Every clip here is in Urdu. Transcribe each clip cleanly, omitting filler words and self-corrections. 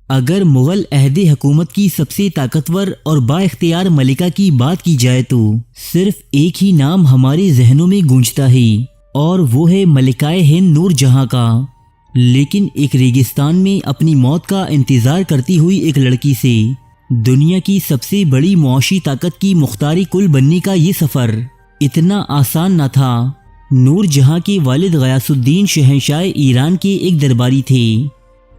اگر مغل عہد حکومت کی سب سے طاقتور اور با اختیار ملکہ کی بات کی جائے تو صرف ایک ہی نام ہمارے ذہنوں میں گونجتا ہے اور وہ ہے ملکہ ہند نور جہاں کا۔ لیکن ایک ریگستان میں اپنی موت کا انتظار کرتی ہوئی ایک لڑکی سے دنیا کی سب سے بڑی معاشی طاقت کی مختار کل بننے کا یہ سفر اتنا آسان نہ تھا۔ نور جہاں کے والد غیاث الدین شہنشاہ ایران کے ایک درباری تھے،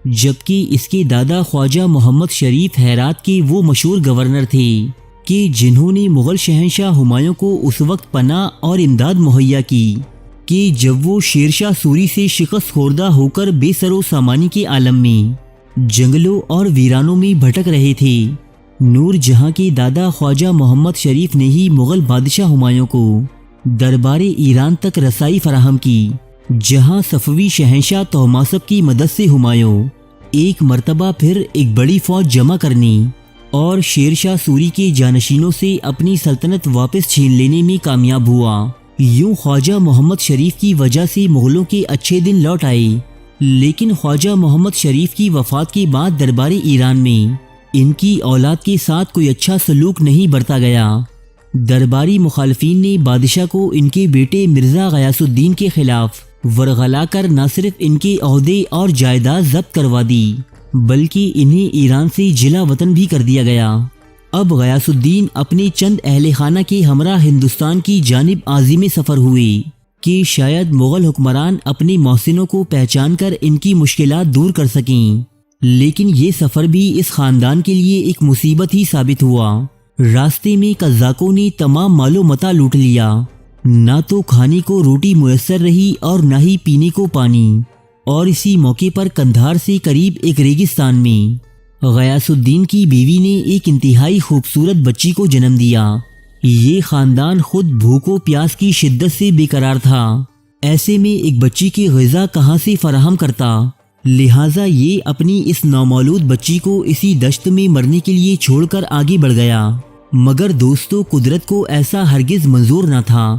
جبکہ اس کے دادا خواجہ محمد شریف ہیرات کے وہ مشہور گورنر تھے کہ جنہوں نے مغل شہنشاہ ہمایوں کو اس وقت پناہ اور امداد مہیا کی کہ جب وہ شیر شاہ سوری سے شکست خوردہ ہو کر بے سر و سامانی کے عالم میں جنگلوں اور ویرانوں میں بھٹک رہے تھے۔ نور جہاں کے دادا خواجہ محمد شریف نے ہی مغل بادشاہ ہمایوں کو دربار ایران تک رسائی فراہم کی، جہاں صفوی شہنشاہ طہماسپ کی مدد سے ہمایوں ایک مرتبہ پھر ایک بڑی فوج جمع کرنے اور شیر شاہ سوری کے جانشینوں سے اپنی سلطنت واپس چھین لینے میں کامیاب ہوا۔ یوں خواجہ محمد شریف کی وجہ سے مغلوں کے اچھے دن لوٹ آئے، لیکن خواجہ محمد شریف کی وفات کے بعد دربار ایران میں ان کی اولاد کے ساتھ کوئی اچھا سلوک نہیں برتا گیا۔ درباری مخالفین نے بادشاہ کو ان کے بیٹے مرزا غیاث الدین کے خلاف ورغلا کر نہ صرف ان کے عہدے اور جائیداد ضبط کروا دی بلکہ انہیں ایران سے جلا وطن بھی کر دیا گیا۔ اب غیاث الدین اپنے چند اہل خانہ کے ہمراہ ہندوستان کی جانب عازم سفر ہوئے کہ شاید مغل حکمران اپنے محسنوں کو پہچان کر ان کی مشکلات دور کر سکیں، لیکن یہ سفر بھی اس خاندان کے لیے ایک مصیبت ہی ثابت ہوا۔ راستے میں قزاقوں نے تمام مال و متاع لوٹ لیا، نہ تو کھانے کو روٹی میسر رہی اور نہ ہی پینے کو پانی، اور اسی موقع پر قندھار سے قریب ایک ریگستان میں غیاث الدین کی بیوی نے ایک انتہائی خوبصورت بچی کو جنم دیا۔ یہ خاندان خود بھوک و پیاس کی شدت سے بے قرار تھا، ایسے میں ایک بچی کی غذا کہاں سے فراہم کرتا؟ لہٰذا یہ اپنی اس نومولود بچی کو اسی دشت میں مرنے کے لیے چھوڑ کر آگے بڑھ گیا۔ مگر دوستو، قدرت کو ایسا ہرگز منظور نہ تھا،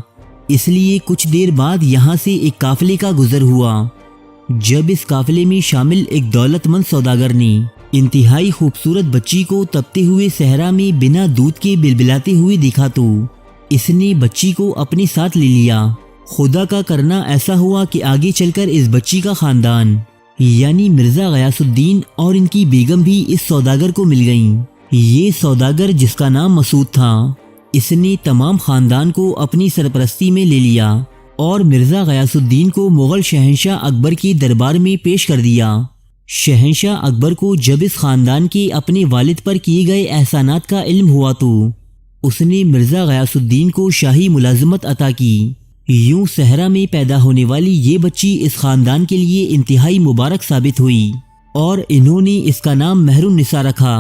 اس لیے کچھ دیر بعد یہاں سے ایک قافلے کا گزر ہوا۔ جب اس قافلے میں شامل ایک دولت مند سوداگر نے انتہائی خوبصورت بچی کو تپتے ہوئے صحرا میں بنا دودھ کے بلبلاتے ہوئے دیکھا تو اس نے بچی کو اپنے ساتھ لے لیا۔ خدا کا کرنا ایسا ہوا کہ آگے چل کر اس بچی کا خاندان یعنی مرزا غیاث الدین اور ان کی بیگم بھی اس سوداگر کو مل گئیں۔ یہ سوداگر جس کا نام مسعود تھا، اس نے تمام خاندان کو اپنی سرپرستی میں لے لیا اور مرزا غیاث الدین کو مغل شہنشاہ اکبر کے دربار میں پیش کر دیا۔ شہنشاہ اکبر کو جب اس خاندان کے اپنے والد پر کیے گئے احسانات کا علم ہوا تو اس نے مرزا غیاث الدین کو شاہی ملازمت عطا کی۔ یوں صحرا میں پیدا ہونے والی یہ بچی اس خاندان کے لیے انتہائی مبارک ثابت ہوئی اور انہوں نے اس کا نام مہر النساء رکھا۔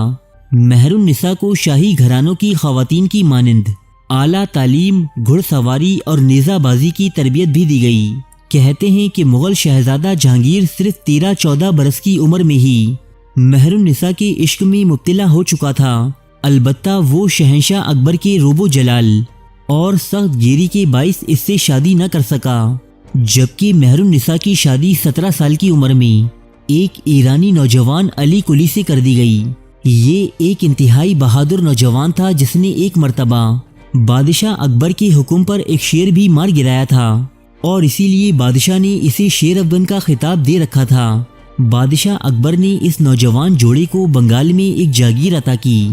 مہر النساء کو شاہی گھرانوں کی خواتین کی مانند اعلیٰ تعلیم، گھڑ سواری اور نیزہ بازی کی تربیت بھی دی گئی۔ کہتے ہیں کہ مغل شہزادہ جہانگیر صرف 13-14 برس کی عمر میں ہی مہر النساء کے عشق میں مبتلا ہو چکا تھا، البتہ وہ شہنشاہ اکبر کے روب و جلال اور سخت گیری کے باعث اس سے شادی نہ کر سکا، جبکہ مہر النساء کی شادی 17 سال کی عمر میں ایک ایرانی نوجوان علی قلی سے کر دی گئی۔ یہ ایک انتہائی بہادر نوجوان تھا جس نے ایک مرتبہ بادشاہ اکبر کے حکم پر ایک شیر بھی مار گرایا تھا اور اسی لیے بادشاہ نے اسے شیر افغن کا خطاب دے رکھا تھا۔ بادشاہ اکبر نے اس نوجوان جوڑے کو بنگال میں ایک جاگیر عطا کی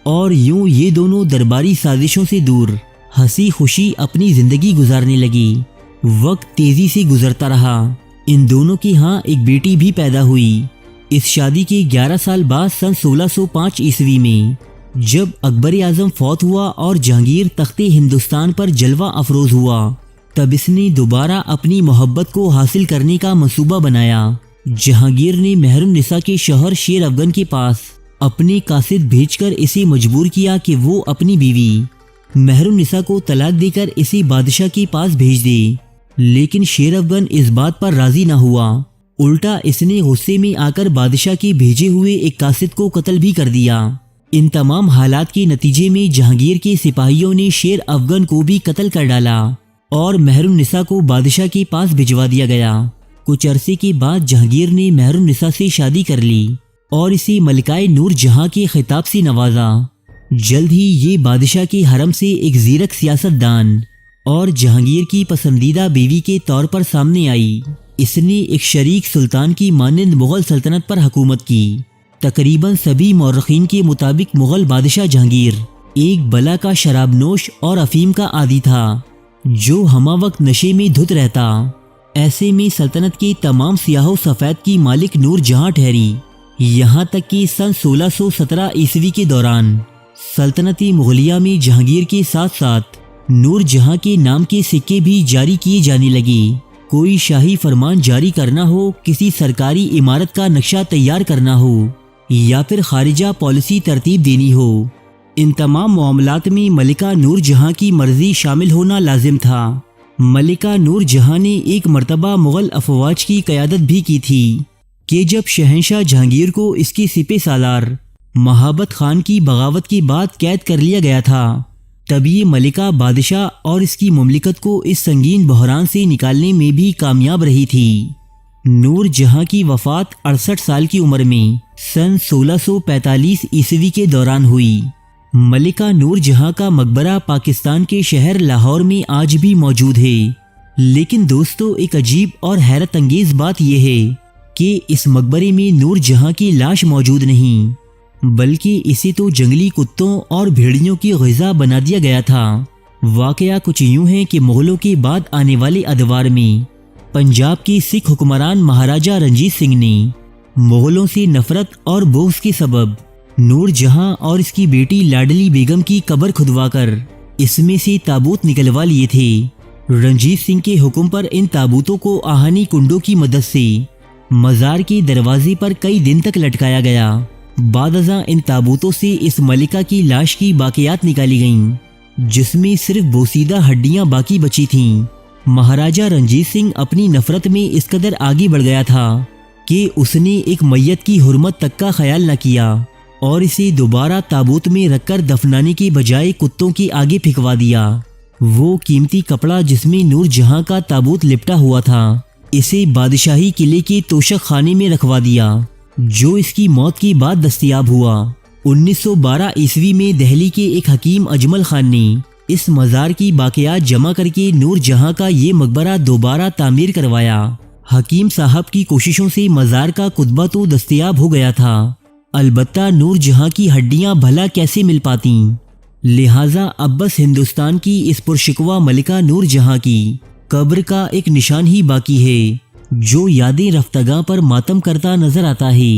اور یوں یہ دونوں درباری سازشوں سے دور ہنسی خوشی اپنی زندگی گزارنے لگی۔ وقت تیزی سے گزرتا رہا، ان دونوں کی ہاں ایک بیٹی بھی پیدا ہوئی۔ اس شادی کے 11 سال بعد سن 1605 عیسوی میں جب اکبر اعظم فوت ہوا اور جہانگیر تخت ہندوستان پر جلوہ افروز ہوا، تب اس نے دوبارہ اپنی محبت کو حاصل کرنے کا منصوبہ بنایا۔ جہانگیر نے مہر النساء کے شوہر شیر افغن کے پاس اپنے قاصد بھیج کر اسے مجبور کیا کہ وہ اپنی بیوی مہر النساء کو طلاق دے کر اسے بادشاہ کے پاس بھیج دے، لیکن شیر افغن اس بات پر راضی نہ ہوا۔ الٹا اس نے غصے میں آ کر بادشاہ کے بھیجے ہوئے ایک قاصد کو قتل بھی کر دیا۔ ان تمام حالات کے نتیجے میں جہانگیر کے سپاہیوں نے شیر افغن کو بھی قتل کر ڈالا اور مہر النساء کو بادشاہ کے پاس بھجوا دیا گیا۔ کچھ عرصے کے بعد جہانگیر نے مہر النساء سے شادی کر لی۔ اور اسے ملکہ نور جہاں کے خطاب سے نوازا۔ جلد ہی یہ بادشاہ کے حرم سے ایک زیرک سیاست دان اور جہانگیر کی پسندیدہ بیوی کے طور پر سامنے آئی۔ اس نے ایک شریک سلطان کی مانند مغل سلطنت پر حکومت کی۔ تقریباً سبھی مورخین کے مطابق مغل بادشاہ جہانگیر ایک بلا کا شراب نوش اور افیم کا عادی تھا جو ہمہ وقت نشے میں دھت رہتا۔ ایسے میں سلطنت کے تمام سیاہ و سفید کی مالک نور جہاں ٹھہری، یہاں تک کہ سن 1617 عیسوی کے دوران سلطنت مغلیہ میں جہانگیر کے ساتھ ساتھ نور جہاں کے نام کے سکے بھی جاری کیے جانے لگے۔ کوئی شاہی فرمان جاری کرنا ہو، کسی سرکاری عمارت کا نقشہ تیار کرنا ہو یا پھر خارجہ پالیسی ترتیب دینی ہو، ان تمام معاملات میں ملکہ نور جہاں کی مرضی شامل ہونا لازم تھا۔ ملکہ نور جہاں نے ایک مرتبہ مغل افواج کی قیادت بھی کی تھی کہ جب شہنشاہ جہانگیر کو اس کے سپہ سالار مہابت خان کی بغاوت کے بعد قید کر لیا گیا تھا، تب یہ ملکہ بادشاہ اور اس کی مملکت کو اس سنگین بحران سے نکالنے میں بھی کامیاب رہی تھی۔ نور جہاں کی وفات 68 سال کی عمر میں سن 1645 عیسوی کے دوران ہوئی۔ ملکہ نور جہاں کا مقبرہ پاکستان کے شہر لاہور میں آج بھی موجود ہے، لیکن دوستو ایک عجیب اور حیرت انگیز بات یہ ہے کہ اس مقبرے میں نور جہاں کی لاش موجود نہیں، بلکہ اسے تو جنگلی کتوں اور بھیڑیوں کی غذا بنا دیا گیا تھا۔ واقعہ کچھ یوں ہے کہ مغلوں کے بعد آنے والے ادوار میں پنجاب کے سکھ حکمران مہاراجہ رنجیت سنگھ نے مغلوں سے نفرت اور بغض کے سبب نور جہاں اور اس کی بیٹی لاڈلی بیگم کی قبر کھدوا کر اس میں سے تابوت نکلوا لیے تھے۔ رنجیت سنگھ کے حکم پر ان تابوتوں کو آہنی کنڈوں کی مدد سے مزار کے دروازے پر کئی دن تک لٹکایا گیا۔ بعد ازاں ان تابوتوں سے اس ملکہ کی لاش کی باقیات نکالی گئیں، جس میں صرف بوسیدہ ہڈیاں باقی بچی تھیں۔ مہاراجہ رنجیت سنگھ اپنی نفرت میں اس قدر آگے بڑھ گیا تھا کہ اس نے ایک میت کی حرمت تک کا خیال نہ کیا اور اسے دوبارہ تابوت میں رکھ کر دفنانے کے بجائے کتوں کے آگے پھینکوا دیا۔ وہ قیمتی کپڑا جس میں نور جہاں کا تابوت لپٹا ہوا تھا، اسے بادشاہی قلعے کے توشک خانے میں رکھوا دیا، جو اس کی موت کے بعد دستیاب ہوا۔ 1912 عیسوی میں دہلی کے ایک حکیم اجمل خان نے اس مزار کی باقیات جمع کر کے نور جہاں کا یہ مقبرہ دوبارہ تعمیر کروایا۔ حکیم صاحب کی کوششوں سے مزار کا کتبہ تو دستیاب ہو گیا تھا، البتہ نور جہاں کی ہڈیاں بھلا کیسے مل پاتیں؟ لہٰذا اب بس ہندوستان کی اس پرشکوہ ملکہ نور جہاں کی قبر کا ایک نشان ہی باقی ہے جو یادیں رفتگاں پر ماتم کرتا نظر آتا ہے۔